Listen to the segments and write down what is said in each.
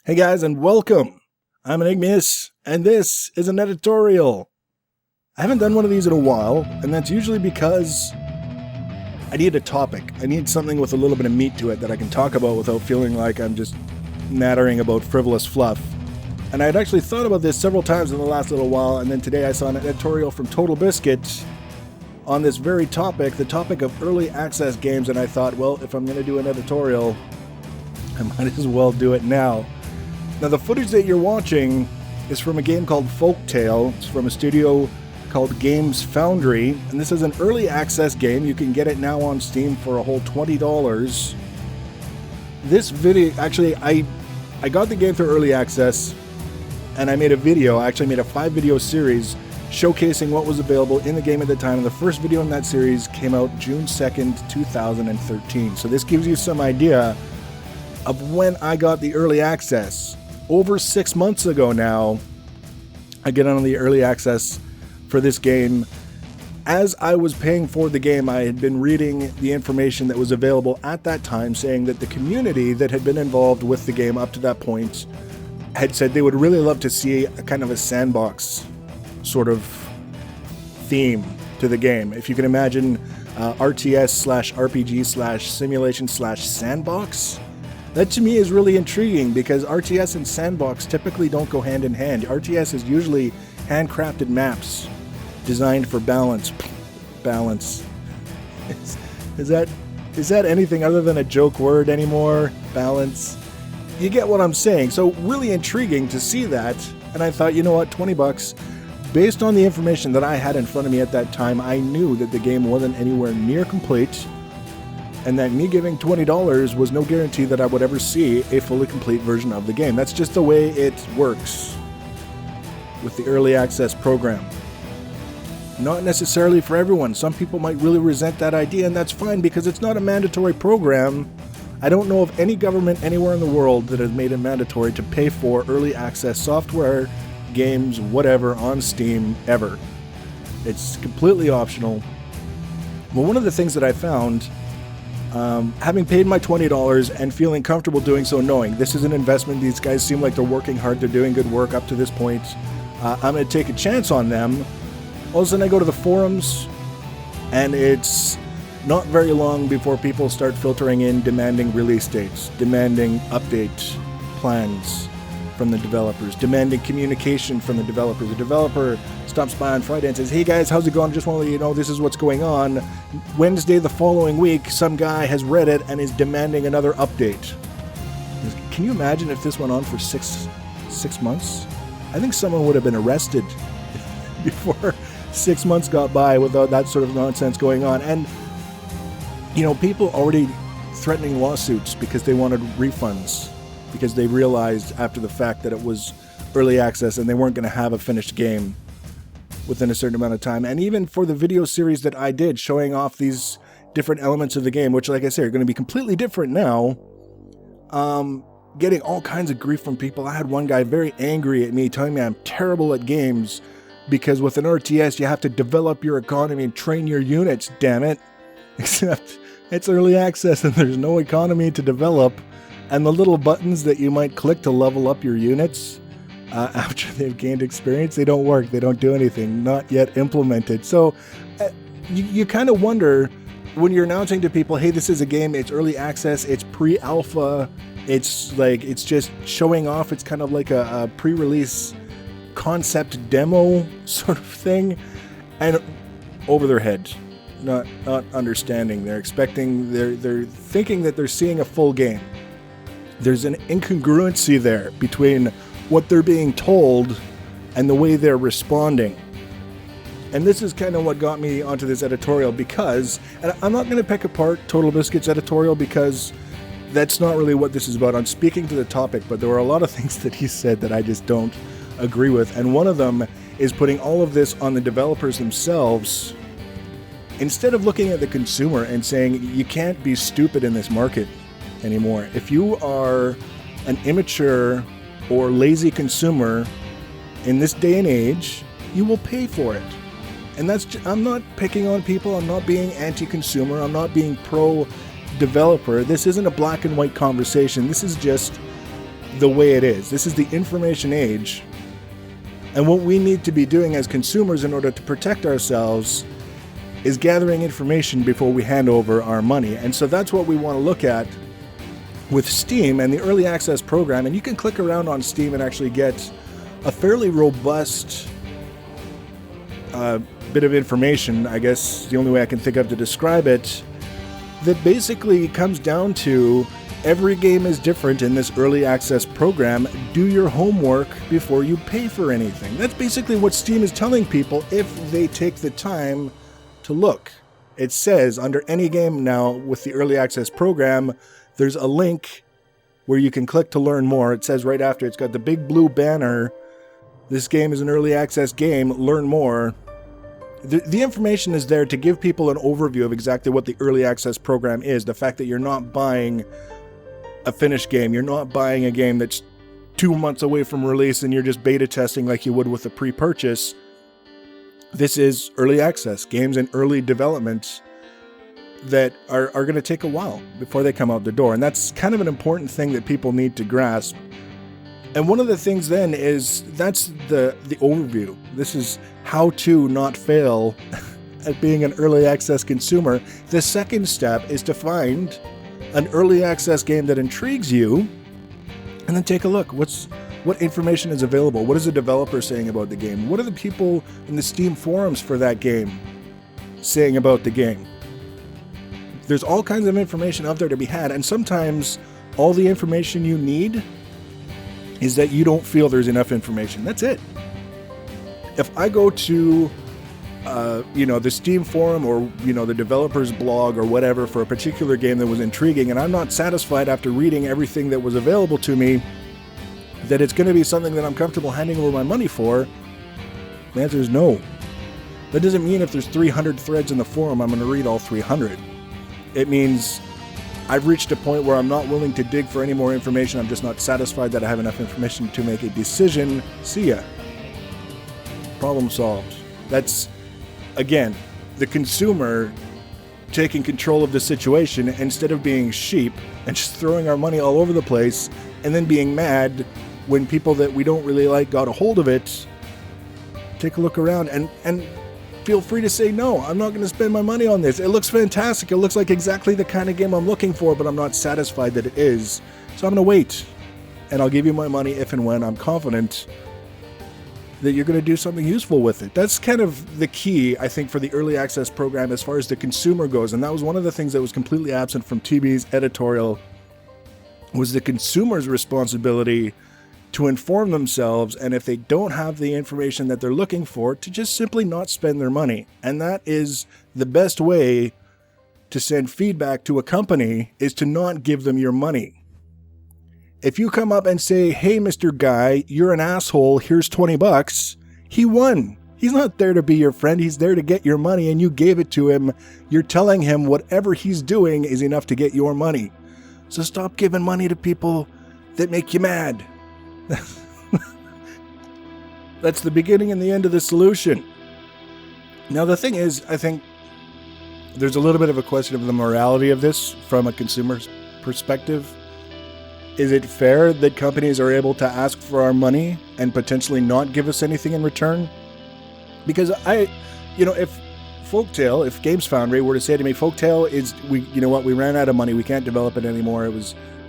Hey guys, and welcome. I'm Enigmus, and this is an editorial. I haven't done one of these in a while, and that's usually because I need a topic. I need something with a little bit of meat to it that I can talk about without feeling like I'm just nattering about frivolous fluff. And I had actually thought about this several times in the last little while, and then today I saw an editorial from Total Biscuit on this very topic, the topic of early access games, and I thought, well, if I'm going to do an editorial, I might as well do it now. Now, the footage that you're watching is from a game called Folktale. It's from a studio called GamesFoundry, and this is an early access game. You can get it now on Steam for a whole $20. This video, actually, I got the game through early access, and I made a video. I actually made a 5-video series showcasing what was available in the game at the time, and the first video in that series came out June 2nd, 2013. So this gives you some idea of when I got the early access. Over 6 months ago now, I get on the early access for this game. As I was paying for the game, I had been reading the information that was available at that time, saying that the community that had been involved with the game up to that point had said they would really love to see a kind of a sandbox sort of theme to the game. If you can imagine RTS/RPG/simulation/sandbox, that to me is really intriguing because RTS and sandbox typically don't go hand in hand. RTS is usually handcrafted maps designed for balance. Balance. Is that anything other than a joke word anymore? Balance. You get what I'm saying. So really intriguing to see that. And I thought, you know what, $20. Based on the information that I had in front of me at that time, I knew that the game wasn't anywhere near complete, and that me giving $20 was no guarantee that I would ever see a fully complete version of the game. That's just the way it works with the early access program. Not necessarily for everyone. Some people might really resent that idea, and that's fine because it's not a mandatory program. I don't know of any government anywhere in the world that has made it mandatory to pay for early access software, games, whatever, on Steam, ever. It's completely optional. Well, one of the things that I found, having paid my $20 and feeling comfortable doing so, knowing this is an investment, these guys seem like they're working hard, they're doing good work up to this point, I'm going to take a chance on them. All of a sudden I go to the forums, and it's not very long before people start filtering in, demanding release dates, demanding update plans from the developers, demanding communication from the developer. The developer stops by on Friday and says, hey guys, how's it going? Just want to let you know this is what's going on. Wednesday the following week, some guy has read it and is demanding another update. Can you imagine if this went on for six months? I think someone would have been arrested before 6 months got by without that sort of nonsense going on. And, you know, people already threatening lawsuits because they wanted refunds, because they realized after the fact that it was early access and they weren't going to have a finished game within a certain amount of time. And even for the video series that I did showing off these different elements of the game, which, like I say, are going to be completely different now, getting all kinds of grief from people. I had one guy very angry at me telling me I'm terrible at games because with an RTS you have to develop your economy and train your units, damn it. Except it's early access and there's no economy to develop. And the little buttons that you might click to level up your units after they've gained experience, they don't work. They don't do anything. Not yet implemented. So you kind of wonder when you're announcing to people, hey, this is a game, it's early access, it's pre-alpha, it's just showing off. It's kind of like a pre-release concept demo sort of thing. And over their head, not understanding. They're thinking that they're seeing a full game. There's an incongruency there between what they're being told and the way they're responding. And this is kind of what got me onto this editorial because, and I'm not going to pick apart Total Biscuit's editorial because that's not really what this is about. I'm speaking to the topic, but there were a lot of things that he said that I just don't agree with. And one of them is putting all of this on the developers themselves instead of looking at the consumer and saying, you can't be stupid in this market anymore. If you are an immature or lazy consumer in this day and age, you will pay for it. And I'm not picking on people. I'm not being anti-consumer. I'm not being pro-developer. This isn't a black and white conversation. This is just the way it is. This is the information age. And what we need to be doing as consumers in order to protect ourselves is gathering information before we hand over our money. And so that's what we want to look at with Steam and the early access program. And you can click around on Steam and actually get a fairly robust bit of information, I guess the only way I can think of to describe it, that basically comes down to every game is different in this early access program. Do your homework before you pay for anything. That's basically what Steam is telling people if they take the time to look. It says under any game now with the early access program, there's a link where you can click to learn more. It says right after, it's got the big blue banner, this game is an early access game, learn more. The information is there to give people an overview of exactly what the early access program is. The fact that you're not buying a finished game. You're not buying a game that's 2 months away from release and you're just beta testing like you would with a pre-purchase. This is early access, games in early development that are going to take a while before they come out the door. And that's kind of an important thing that people need to grasp. And one of the things then is, that's the overview. This is how to not fail at being an early access consumer. The second step is to find an early access game that intrigues you, and then take a look. What information is available? What is the developer saying about the game? What are the people in the Steam forums for that game saying about the game? There's all kinds of information out there to be had, and sometimes all the information you need is that you don't feel there's enough information. That's it. If I go to the Steam forum or, the developer's blog or whatever for a particular game that was intriguing, and I'm not satisfied after reading everything that was available to me that it's going to be something that I'm comfortable handing over my money for, the answer is no. That doesn't mean if there's 300 threads in the forum, I'm going to read all 300. It means I've reached a point where I'm not willing to dig for any more information. I'm just not satisfied that I have enough information to make a decision. See ya. Problem solved. That's, again, the consumer taking control of the situation instead of being sheep and just throwing our money all over the place and then being mad when people that we don't really like got a hold of it. Take a look around and feel free to say, no, I'm not going to spend my money on this. It looks fantastic. It looks like exactly the kind of game I'm looking for, but I'm not satisfied that it is. So I'm going to wait, and I'll give you my money if and when I'm confident that you're going to do something useful with it. That's kind of the key, I think, for the early access program as far as the consumer goes. And that was one of the things that was completely absent from TB's editorial, was the consumer's responsibility to inform themselves, and if they don't have the information that they're looking for, to just simply not spend their money. And that is the best way to send feedback to a company, is to not give them your money. If you come up and say, hey, Mr. Guy, you're an asshole, here's $20, he won. He's not there to be your friend, he's there to get your money, and you gave it to him. You're telling him whatever he's doing is enough to get your money. So stop giving money to people that make you mad. That's the beginning and the end of the solution. Now, the thing is, I think there's a little bit of a question of the morality of this from a consumer's perspective. Is it fair that companies are able to ask for our money and potentially not give us anything in return? Because if Folktale, if GamesFoundry were to say to me, Folktale we ran out of money, we can't develop it anymore.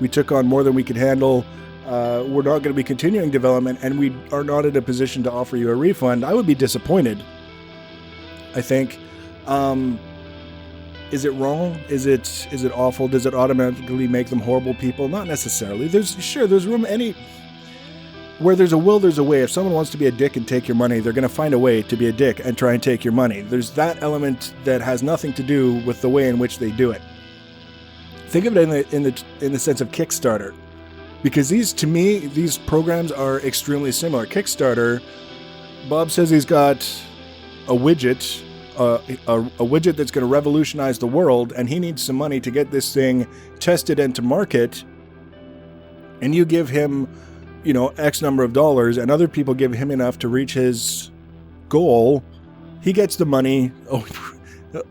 We took on more than we could handle. We're not going to be continuing development, and we are not in a position to offer you a refund, I would be disappointed. I think, is it wrong? Is it awful? Does it automatically make them horrible people? Not necessarily. There's room where there's a will, there's a way. If someone wants to be a dick and take your money, they're going to find a way to be a dick and try and take your money. There's that element that has nothing to do with the way in which they do it. Think of it in the sense of Kickstarter. Because these programs are extremely similar. Kickstarter, Bob says he's got a widget that's going to revolutionize the world, and he needs some money to get this thing tested and to market. And you give him, X number of dollars, and other people give him enough to reach his goal. He gets the money. Oh,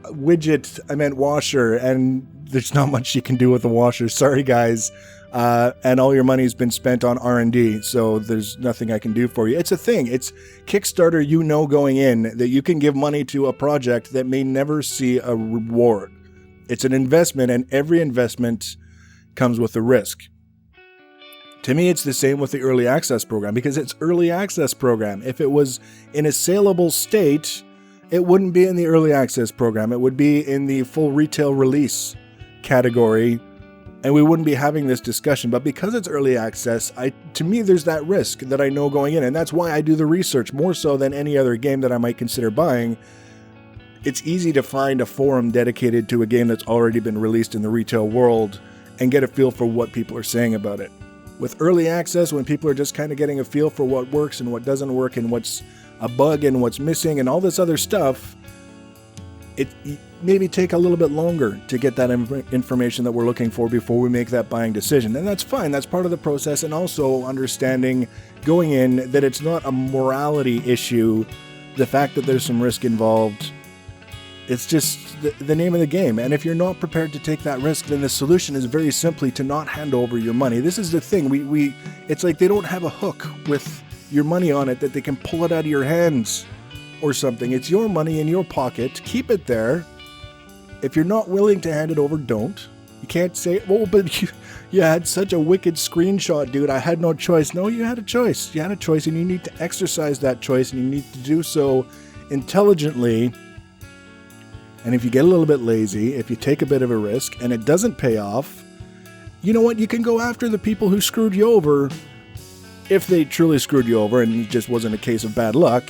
widget, I meant washer, and there's not much you can do with the washer. Sorry, guys. and all your money's been spent on R&D, so there's nothing I can do for you. It's a thing. It's Kickstarter, going in that you can give money to a project that may never see a reward. It's an investment, and every investment comes with a risk. To me, it's the same with the early access program, because it's early access program. If it was in a saleable state, it wouldn't be in the early access program. It would be in the full retail release category, and we wouldn't be having this discussion. But because it's early access, to me, there's that risk that I know going in, and that's why I do the research more so than any other game that I might consider buying. It's easy to find a forum dedicated to a game that's already been released in the retail world and get a feel for what people are saying about it. With early access, when people are just kind of getting a feel for what works and what doesn't work and what's a bug and what's missing and all this other stuff, it maybe take a little bit longer to get that information that we're looking for before we make that buying decision. And that's fine. That's part of the process. And also understanding going in that it's not a morality issue, the fact that there's some risk involved. It's just the name of the game. And if you're not prepared to take that risk, then the solution is very simply to not hand over your money. This is the thing. It's like they don't have a hook with your money on it that they can pull it out of your hands or something. It's your money in your pocket. Keep it there. If you're not willing to hand it over, don't. You can't say, oh, but you had such a wicked screenshot, dude. I had no choice. No, you had a choice. You had a choice, and you need to exercise that choice, and you need to do so intelligently. And if you get a little bit lazy, if you take a bit of a risk and it doesn't pay off, you know what? You can go after the people who screwed you over if they truly screwed you over and it just wasn't a case of bad luck.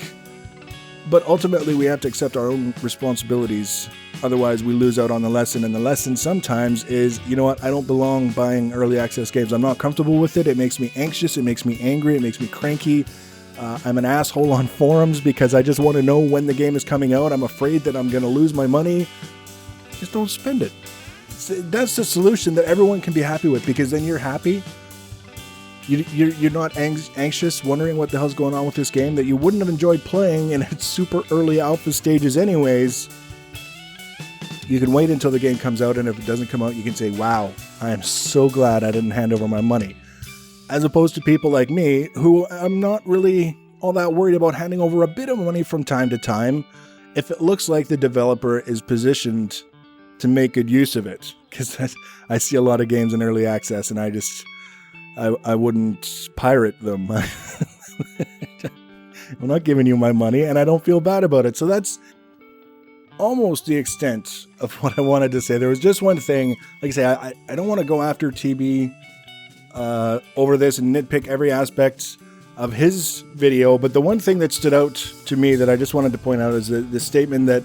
But ultimately, we have to accept our own responsibilities. Otherwise, we lose out on the lesson. And the lesson sometimes is, you know what? I don't belong buying early access games. I'm not comfortable with it. It makes me anxious. It makes me angry. It makes me cranky. I'm an asshole on forums because I just want to know when the game is coming out. I'm afraid that I'm going to lose my money. Just don't spend it. That's the solution that everyone can be happy with, because then you're happy. You're not anxious, wondering what the hell's going on with this game that you wouldn't have enjoyed playing in its super early alpha stages anyways. You can wait until the game comes out, and if it doesn't come out, you can say, wow, I am so glad I didn't hand over my money. As opposed to people like me, who I'm not really all that worried about handing over a bit of money from time to time if it looks like the developer is positioned to make good use of it. Because I see a lot of games in early access, and I wouldn't pirate them. I'm not giving you my money, and I don't feel bad about it. So that's almost the extent of what I wanted to say. There was just one thing. Like I say, I don't want to go after TB over this and nitpick every aspect of his video, but the one thing that stood out to me that I just wanted to point out is the statement that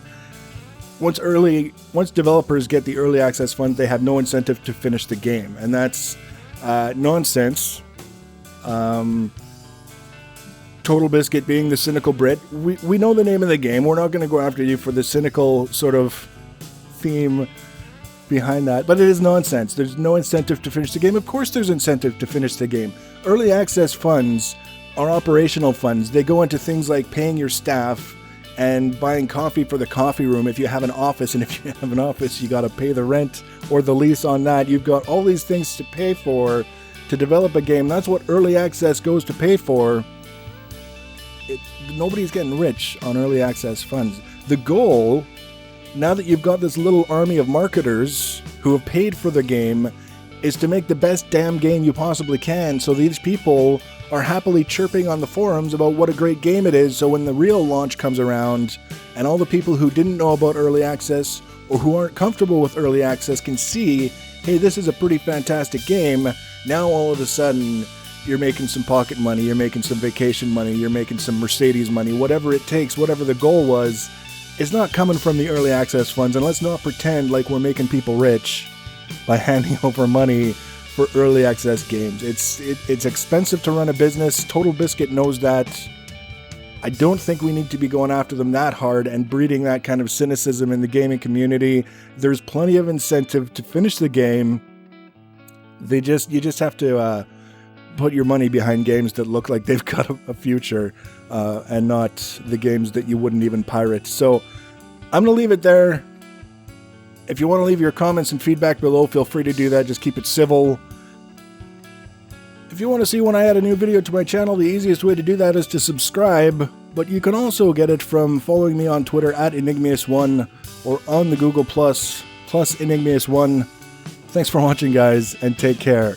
once developers get the early access funds, they have no incentive to finish the game, and that's nonsense. Total Biscuit being the cynical Brit, we know the name of the game. We're not going to go after you for the cynical sort of theme behind that, but it is nonsense. There's no incentive to finish the game. Of course there's incentive to finish the game. Early access funds are operational funds. They go into things like paying your staff and buying coffee for the coffee room if you have an office, and if you have an office, you got to pay the rent or the lease on that. You've got all these things to pay for to develop a game. That's what early access goes to pay for. Nobody's getting rich on early access funds. The goal, now that you've got this little army of marketers who have paid for the game, is to make the best damn game you possibly can, so these people are happily chirping on the forums about what a great game it is, so when the real launch comes around and all the people who didn't know about early access or who aren't comfortable with early access can see, hey, this is a pretty fantastic game, now all of a sudden you're making some pocket money, you're making some vacation money, you're making some Mercedes money, whatever it takes, whatever the goal was. It's not coming from the early access funds, and let's not pretend like we're making people rich by handing over money for early access games. It's expensive to run a business. Total Biscuit knows that. I don't think we need to be going after them that hard and breeding that kind of cynicism in the gaming community. There's plenty of incentive to finish the game. You just have to put your money behind games that look like they've got a future, and not the games that you wouldn't even pirate. So I'm going to leave it there. If you want to leave your comments and feedback below, feel free to do that. Just keep it civil. If you want to see when I add a new video to my channel, the easiest way to do that is to subscribe, but you can also get it from following me on Twitter at Enigmius1 or on the Google Plus Enigmius1. Thanks for watching, guys, and take care.